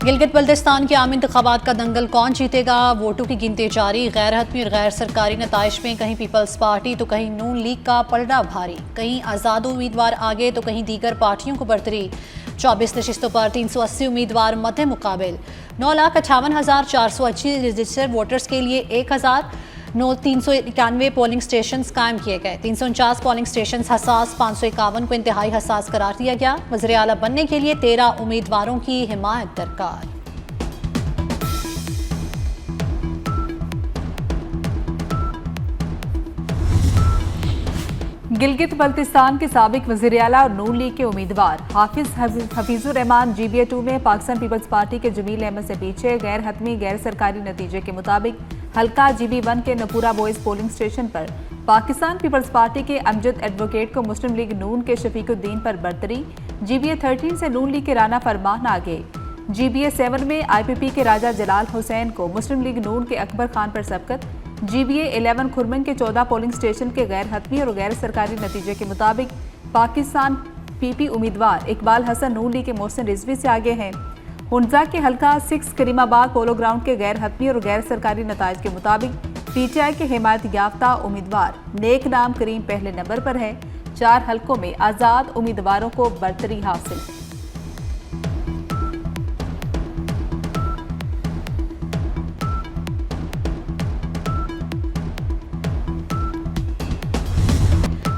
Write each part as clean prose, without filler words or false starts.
गिलगित बल्तिस्तान के आम इंतखाबात का दंगल कौन जीतेगा, वोटों की गिनती जारी। गैर हतमी और गैर सरकारी नताइज में कहीं पीपल्स पार्टी तो कहीं नून लीग का पलड़ा भारी, कहीं आज़ाद उम्मीदवार आगे तो कहीं दीगर पार्टियों को बरतरी। 24 नशिस्तों पर 380 उम्मीदवार मध्य मुकाबिल। 9,58,480 रजिस्टर्ड वोटर्स के लिए 391 पोलिंग स्टेशन कायम किए गए। 349 पोलिंग स्टेशन हसास, 551 को इंतहाई हसास करार दिया गया। वज़ीर आला बनने के लिए 13 उम्मीदवारों की हिमायत दरकार। गिलगित बल्तिस्तान के साबिक वज़ीर आला और नून लीग के उम्मीदवार हफीजुर रहमान GBA2 में पाकिस्तान पीपल्स पार्टी के जमील अहमद से पीछे। गैर हतमी गैर सरकारी नतीजे के मुताबिक हल्का GB1 के नपूरा बॉयज पोलिंग स्टेशन पर पाकिस्तान पीपल्स पार्टी के अमजद एडवोकेट को मुस्लिम लीग नून के शफीकुद्दीन पर बरतरी। GBA13 से नून लीग के राना फरमान आगे। GBA7 में IPP के राजा जलाल हुसैन को मुस्लिम लीग नून के अकबर खान पर सबकत। GBA11 खुरमन के 14 पोलिंग स्टेशन के गैर हतमी और गैर सरकारी नतीजे के मुताबिक पाकिस्तान PP उम्मीदवार इकबाल हसन नून लीग के मोहसिन रिजवी से आगे हैं। हुंजा के हल्का 6 करीमाबाद पोलो ग्राउंड के गैर हतमी और गैर सरकारी नताइज के मुताबिक PTI के हिमायत याफ्ता उम्मीदवार नेक नाम करीम पहले नंबर पर है। 4 हल्कों में आज़ाद उम्मीदवारों को बरतरी हासिल है।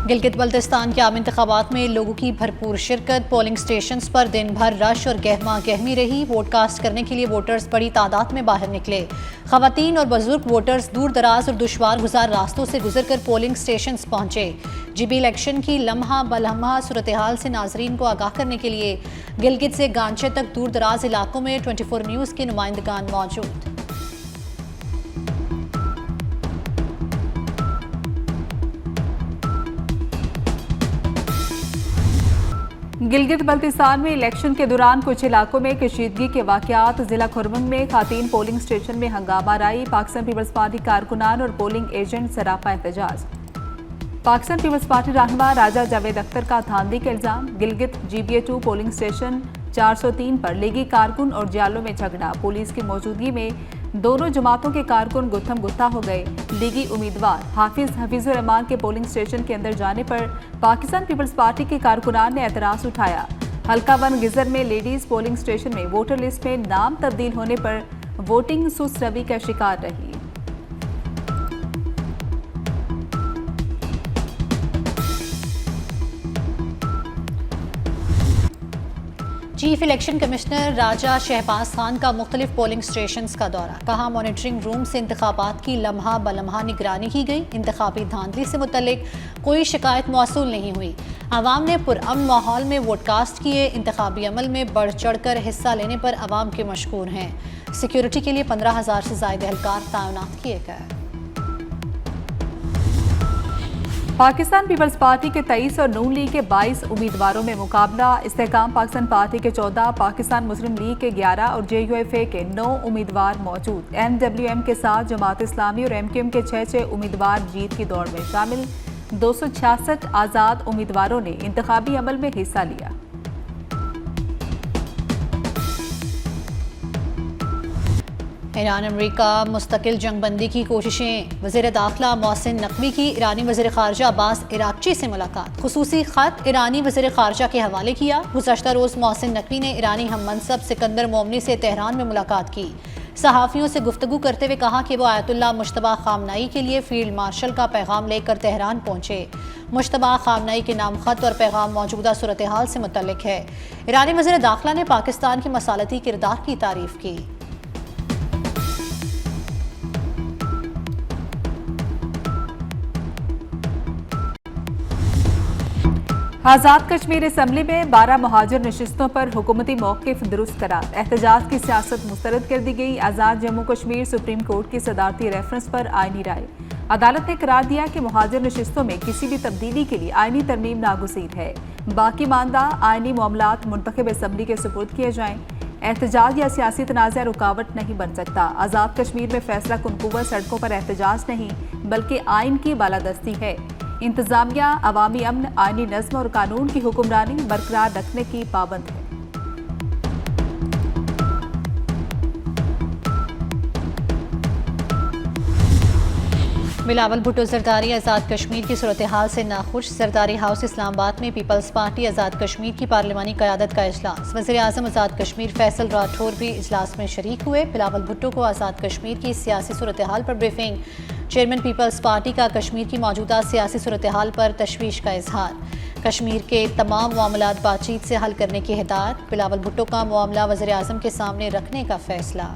गिलगित बल्तिस्तान के आम इंतखाबात में लोगों की भरपूर शिरकत। पोलिंग स्टेशंस पर दिन भर रश और गहमा गहमी रही। वोट कास्ट करने के लिए वोटर्स बड़ी तादाद में बाहर निकले। खवातीन और बुजुर्ग वोटर्स दूर दराज और दुश्वार गुजार रास्तों से गुजरकर पोलिंग स्टेशंस पहुंचे। GB इलेक्शन की लम्हा बलम्हा सूरत हाल से नाजरीन को आगाह करने के लिए गिलगित से गांचे तक दूर दराज इलाकों में 24 न्यूज़ के नुमाइंदगान मौजूद। गिलगित बल्तिस्तान में इलेक्शन के दौरान कुछ इलाकों में कशीदगी के वाकयात। जिला खुरमन में खातीन पोलिंग स्टेशन में हंगामा राई। पाकिस्तान पीपल्स पार्टी कारकुनान और पोलिंग एजेंट सरापा एहतजाज। पाकिस्तान पीपल्स पार्टी रहनुमा राजा जावेद अख्तर का धांधली का इल्जाम। गिलगित GBA2 पोलिंग स्टेशन 403 पर लीगी कारकुन और जालों में झगड़ा। पुलिस की मौजूदगी में दोनों जमातों के कारकुन गुत्थम गुत्था हो गए। लीगी उम्मीदवार हफीजुर रहमान के पोलिंग स्टेशन के अंदर जाने पर पाकिस्तान पीपल्स पार्टी के कारकुनान ने एतराज उठाया। हल्का 1 गिजर में लेडीज पोलिंग स्टेशन में वोटर लिस्ट में नाम तब्दील होने पर वोटिंग सुस्त रवि का शिकार रही। चीफ इलेक्शन कमिश्नर राजा शहबाज खान का मुख्तलिफ पोलिंग स्टेशन का दौरा। कहा मॉनिटरिंग रूम से इंतखाबात की लम्हा बलम्हा निगरानी की गई। इंतखाबी धांधली से मुतल्लिक कोई शिकायत मौसूल नहीं हुई। आवाम ने पुरअमन माहौल में वोट कास्ट किए। इंतखाबी अमल में बढ़ चढ़ कर हिस्सा लेने पर आवाम के मशकूर हैं। सिक्योरिटी के लिए 15,000 से ज़ायद एहलकार तैनात किए गए। पाकिस्तान पीपल्स पार्टी के 23 और नून लीग के 22 उम्मीदवारों में मुकाबला। इस्तेहकाम पाकिस्तान पार्टी के 14, पाकिस्तान मुस्लिम लीग के 11 और JUFA के 9 उम्मीदवार मौजूद। NWM के 7, जमात इस्लामी और MQM के 6 उम्मीदवार जीत की दौड़ में शामिल। 266 आज़ाद उम्मीदवारों ने इंतखाबी अमल में हिस्सा लिया। ईरान अमरीका मुस्तकिल जंगबंदी की कोशिशें। वज़ीर दाखिला मोहसिन नकवी की ईरानी वज़ीर ख़ारजा अब्बास इराक़ची से मुलाकात। खुसूसी ख़त ईरानी वज़ीर ख़ारजा के हवाले किया। गुज़श्ता रोज़ मोहसिन नकवी ने ईरानी हम मनसब सिकंदर मोमनी से तेहरान में मुलाकात की। सहाफ़ियों से गुफ्तगू करते हुए कहा कि वो आयतुल्लाह मुश्तबा ख़ामनाई के लिए फ़ील्ड मार्शल का पैगाम लेकर तेहरान पहुँचे। मुश्तबा ख़ामनाई के नाम ख़त और पैगाम मौजूदा सूरत हाल से मुतल्लिक है। ईरानी वज़ीर दाखिला ने पाकिस्तान की मसालती किरदार की तारीफ़ की। आज़ाद कश्मीर असम्बली में 12 मुहाजिर नशिस्तों पर हुकूमती मौक़िफ़ दुरुस्त करार। एहतजाज की सियासत मुस्तरद कर दी गई। आज़ाद जम्मू कश्मीर सुप्रीम कोर्ट की सदारती रेफरेंस पर आइनी राय। अदालत ने करार दिया कि मुहाजिर नशिस्तों में किसी भी तब्दीली के लिए आइनी तरमीम नागुज़ीर है। बाकी मानदा आइनी मामलात मुंतखब असम्बली के सुपुर्द किए जाएँ। एहतजाज या सियासी तनाज़ा रुकावट नहीं बन सकता। आज़ाद कश्मीर में फैसला कुन कुव्वत सड़कों पर एहतजाज नहीं बल्कि आइन की बालादस्ती है। इंतजामिया अवामी अमन, आइनी नज़्म और कानून की हुक्मरानी बरकरार रखने की पाबंद है। बिलावल भुट्टो जरदारी आज़ाद कश्मीर की सूरत हाल से नाखुश। जरदारी हाउस इस्लामाबाद में पीपल्स पार्टी आज़ाद कश्मीर की पार्लिमानी क़यादत का इजलास। वज़ीर आज़म आज़ाद कश्मीर फैसल राठौर भी इजलास में शरीक हुए। बिलावल भुट्टो को आज़ाद कश्मीर की सियासी सूरत हाल पर ब्रीफिंग। चेयरमैन पीपल्स पार्टी का कश्मीर की मौजूदा सियासी सूरत हाल पर तशवीश का इजहार। कश्मीर के तमाम मामलात बातचीत से हल करने की हिदायत। बिलावल भुट्टो का मामला वज़ीर आज़म के सामने रखने का फैसला।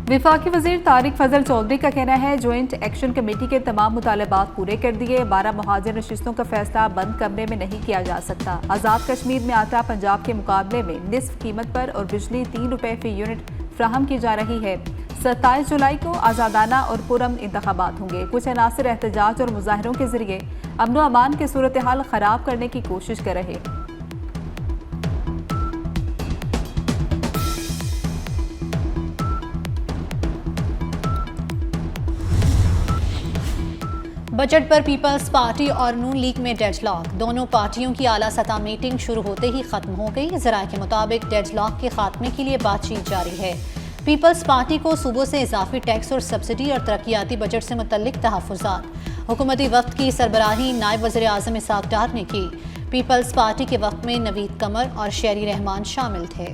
विफाकी वजीर तारिक फजल चौधरी का कहना है ज्वाइंट एक्शन कमेटी के तमाम मुतालबात पूरे कर दिए। 12 महाजर नशिस्तों का फैसला बंद कमरे में नहीं किया जा सकता। आज़ाद कश्मीर में आटा पंजाब के मुकाबले में निस्फ कीमत पर और बिजली 3 रुपये फी यूनिट फ्राहम की जा रही है। 27 जुलाई को आज़ादाना और पुरअमन इंतखाबात होंगे। कुछ अनासर एहतजाज और मुजाहरों के जरिए अमन व अमान की सूरत हाल खराब करने की कोशिश कर रहे हैं। बजट पर पीपल्स पार्टी और नून लीग में डेडलॉक। दोनों पार्टियों की आला सतह मीटिंग शुरू होते ही खत्म हो गई। ज़राए के मुताबिक डेडलॉक के खात्मे के लिए बातचीत जारी है। पीपल्स पार्टी को सूबों से इजाफी टैक्स और सब्सिडी और तरक्याती बजट से मुतल्लिक तहफ़्फ़ुज़ात हुकूमती वक्त की सरबराही नायब वज़ीर आज़म इसहाक़ डार ने की। पीपल्स पार्टी के वक्त में नवीद कमर और शेरी रहमान शामिल थे।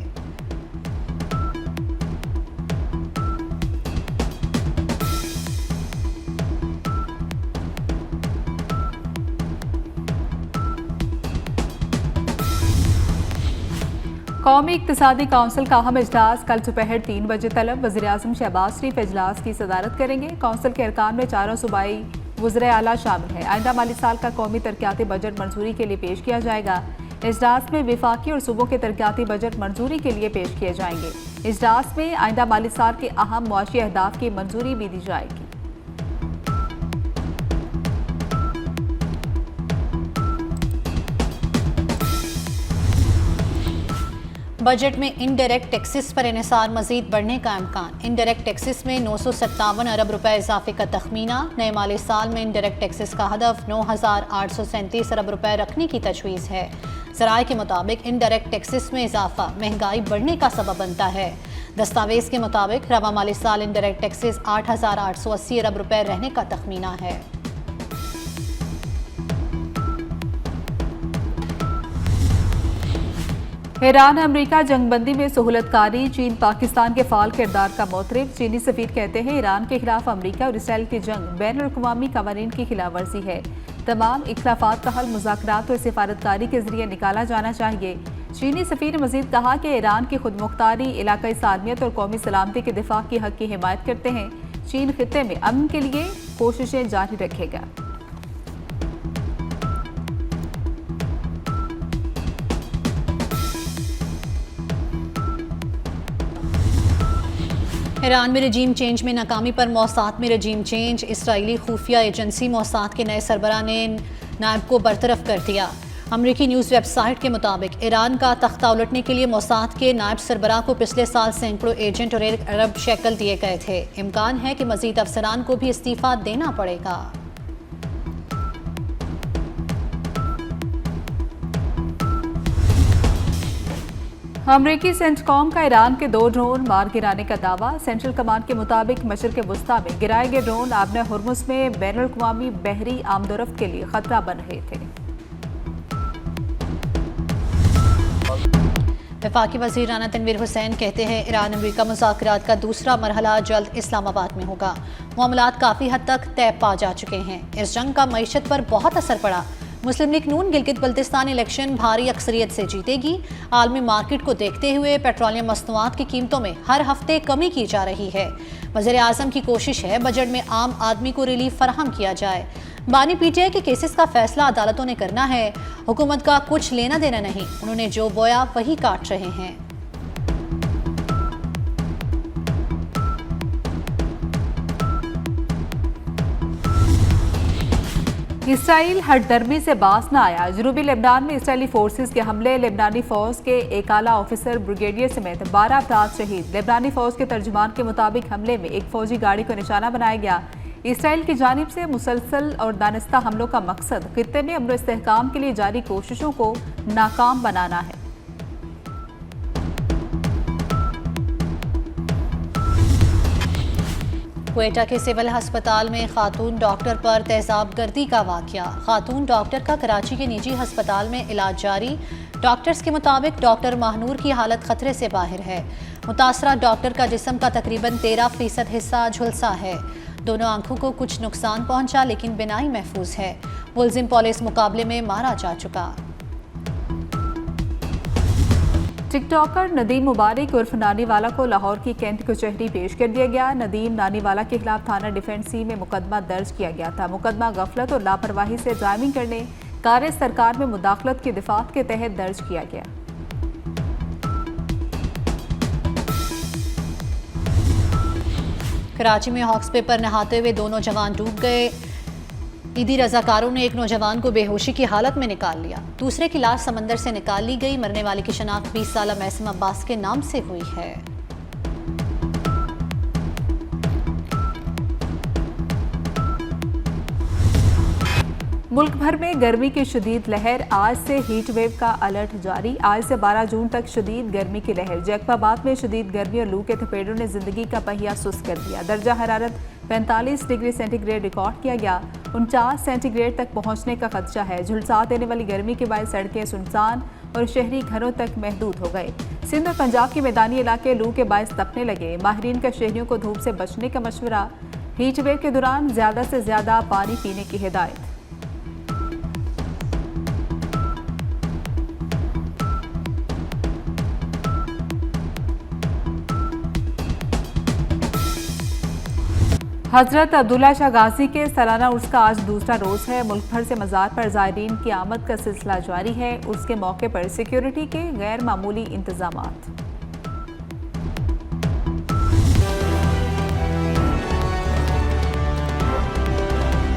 कौमी इक़्तिसादी काउंसिल का अहम इजलास कल दोपहर 3 बजे तलब। वज़ीर आज़म शहबाज शरीफ इजलास की सदारत करेंगे। काउंसिल के अरकान में 4 सूबाई वज़ीर आला शामिल हैं। आइंदा माली साल का कौमी तरक्याती बजट मंजूरी के लिए पेश किया जाएगा। इजलास में विफाकी और सूबों के तरक्याती बजट मंजूरी के लिए पेश किए जाएंगे। इजलास में आइंदा माली साल के अहम मुआशी अहदाफ की मंजूरी भी दी जाएगी। बजट में इनडायरेक्ट टैक्सेस पर इन्हिसार मजीद बढ़ने का इम्कान। इनडायरेक्ट टैक्सेस में 957 अरब रुपए इजाफे का तखमीना। नए माली साल में इनडायरेक्ट टैक्सेस का हदफ 9,837 अरब रुपए रखने की तजवीज़ है। ज़राए के मुताबिक इनडायरेक्ट टैक्सेस में इजाफा महंगाई बढ़ने का सबब बनता है। दस्तावेज़ के मुताबिक रवा माली साल इनडायरेक्ट टैक्सेस 8,880 अरब रुपए रहने का तखमीना है। ईरान अमरीका जंगबंदी में सहूलतकारी। चीन पाकिस्तान के फाल किरदार का मोतरफ। चीनी सफीर कहते हैं ईरान के खिलाफ अमरीका और इसराइल की जंग बैनुल-अक़वामी कवानीन की खिलाफ वर्जी है। तमाम इख्तिलाफात का हल मुज़ाकरात और सिफारतकारी के जरिए निकाला जाना चाहिए। चीनी सफीर ने मजीद कहा कि ईरान की खुदमुख्तारी, इलाकाई सालमियत और कौमी सलामती के दिफा की हक की हिमायत करते हैं। चीन खित्ते में अमन के लिए कोशिशें जारी रखेगा। ईरान में रजीम चेंज में नाकामी पर मौसाद में रजीम चेंज। इसराइली खुफिया एजेंसी मौसाद के नए सरबराह ने नायब को बरतरफ कर दिया। अमरीकी न्यूज़ वेबसाइट के मुताबिक ईरान का तख्ता उलटने के लिए मौसाद के नायब सरबराह को पिछले साल सैकड़ों एजेंट और 1 अरब शेकल दिए गए थे। इम्कान है कि मजीद अफसरान को भी इस्तीफा देना पड़ेगा। अमरीकी सेंटकॉम का ईरान के 2 ड्रोन मार गिराने का दावा। सेंट्रल कमांड के मुताबिक मशरिक़ वस्ता में गिराए गए ड्रोन आबना हुर्मुज़ में बैनुल-अक़वामी बहरी आमदोरफ्त के लिए खतरा बन रहे थे। वफाकी वज़ीर राना तनवीर हुसैन कहते हैं ईरान अमरीका मुज़ाकरात का दूसरा मरहला जल्द इस्लामाबाद में होगा। मामलात काफ़ी हद तक तय पा जा चुके हैं। इस जंग का मईशत पर बहुत असर पड़ा। मुस्लिम लीग नून गिलगित बल्तिस्तान इलेक्शन भारी अक्सरियत से जीतेगी। आलमी मार्केट को देखते हुए पेट्रोलियम मसनूआत की कीमतों में हर हफ्ते कमी की जा रही है। वज़ीर आज़म की कोशिश है बजट में आम आदमी को रिलीफ फराहम किया जाए। बानी पीटीआई के केसेस का फैसला अदालतों ने करना है। हुकूमत का कुछ लेना देना नहीं। उन्होंने जो बोया वही काट रहे हैं। इसराइल हटदर्मी से बाज न आया। जनूबी लेबनान में इसराइली फोर्सेस के हमले, लेबनानी फौज के एक आला ऑफिसर ब्रिगेडियर समेत 12 अफराद शहीद। लेबनानी फौज के तर्जुमान के मुताबिक हमले में एक फौजी गाड़ी को निशाना बनाया गया। इसराइल की जानिब से मुसलसल और दानिस्ता हमलों का मकसद खित्ते में अमन इस्तेहकाम के लिए जारी कोशिशों को नाकाम बनाना है। क्वेटा के सिविल अस्पताल में खातून डॉक्टर पर तेजाब गर्दी का वाकया। खातून डॉक्टर का कराची के निजी अस्पताल में इलाज जारी। डॉक्टर्स के मुताबिक डॉक्टर महनूर की हालत खतरे से बाहर है। मुतासरा डॉक्टर का जिस्म का तकरीबन 13% हिस्सा झुलसा है। दोनों आंखों को कुछ नुकसान पहुंचा, लेकिन बिनाई महफूज है। मुलजिम पुलिस मुकाबले में मारा जा चुका। टिकटॉकर नदीम मुबारक उर्फ नानीवाला को लाहौर की कैंट कचहरी पेश कर दिया गया। नदीम नानीवाला के खिलाफ थाना डिफेंस सी में मुकदमा दर्ज किया गया था। मुकदमा गफलत और लापरवाही से ड्राइविंग करने, कार्य सरकार में मुदाखलत की दिफात के तहत दर्ज किया गया। कराची में हॉक्स पे पर नहाते हुए 2 नौजवान डूब गए। ईदी रजाकारों ने एक नौजवान को बेहोशी की हालत में निकाल लिया। दूसरे की लाश समंदर से निकाल ली गई। मरने वाले की शनाख्त 20 साला मैसम अब्बास के नाम से हुई है। मुल्क भर में गर्मी की शदीद लहर। आज से हीट वेव का अलर्ट जारी। आज से 12 जून तक शदीद गर्मी की लहर। जैकबाबाद में शदीद गर्मी और लू के थपेड़ों ने जिंदगी का पहिया सुस्त कर दिया। दर्जा हरारत 45 डिग्री सेंटीग्रेड रिकॉर्ड किया गया। 49 सेंटीग्रेड तक पहुंचने का खदशा है। झुलसा देने वाली गर्मी के बाद सड़कें सुनसान और शहरी घरों तक महदूद हो गए। सिंध और पंजाब के मैदानी इलाके लू के बायस तपने लगे। माहिरीन का शहरियों को धूप से बचने का मशवरा। हीट वेव के दौरान ज्यादा से ज्यादा पानी पीने की हिदायत। हजरत अब्दुल्ला शाह गाजी के सालाना उर्स का आज दूसरा रोज़ है। मुल्क भर से मज़ार पर ज़ायरीन की आमद का सिलसिला जारी है। उर्स के मौके पर सिक्योरिटी के गैर मामूली इंतजामात।